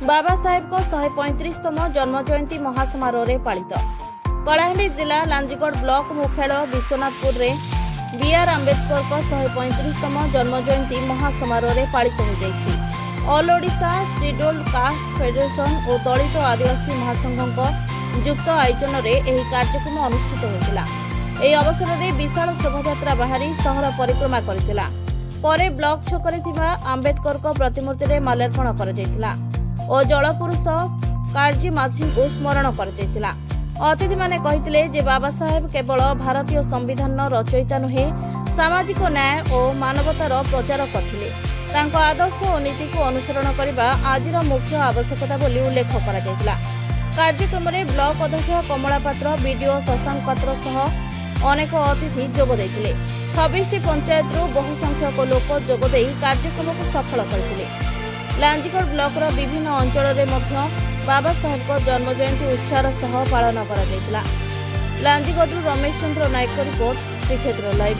बाबा साहेब को 135तम जन्म जयंती महासमारोह पालित। कलाहांडी जिला लांजीगढ़ ब्लॉक मुख्यालय विश्वनाथपुर रे बीआर आंबेडकर को 135तम जन्म जयंती महासमारोह पालित हो जाइछि। All Odisha scheduled caste federation और दलित आदिवासी महासंघ युक्त आयोजन में यह कार्यक्रम अनुष्ठित होता। यह अवसर में विशाल शोभायात्रा बाहरी सहर परिक्रमा करथिला। परे ब्लॉक छकरे थिबा आंबेडकर को प्रतिमूर्ति रे माल्यार्पण कर और जलपुरुष काजी माझी को स्मरण कर अतिथि माने कहिथिले जे बाबा साहेब केवल भारतीय संविधान रचयिता नुहे सामाजिक न्याय और मानवतार प्रचार करथिले। तांको आदर्श और नीति को अनुसरण करने आजिर मुख्य आवश्यकता बोली उल्लेख करा जायतिला। कार्यक्रम में ब्लॉक अध्यक्ष कमला पात्र बीडीओ शशांक पात्र सह अनेक अतिथि जोग देथिले। 26टी पंचायत बहु संख्यक लोक जोग देई कार्यक्रम को सफल करथिले। लांजीगढ़ ब्लॉकर विभिन्न अंचल में बाबा साहेब को जन्म जयंती उत्साह सह पालन करा जायतिला। लांजीगढ़ रमेश चंद्र नायक रिपोर्ट श्रीक्षेत्र लाइव।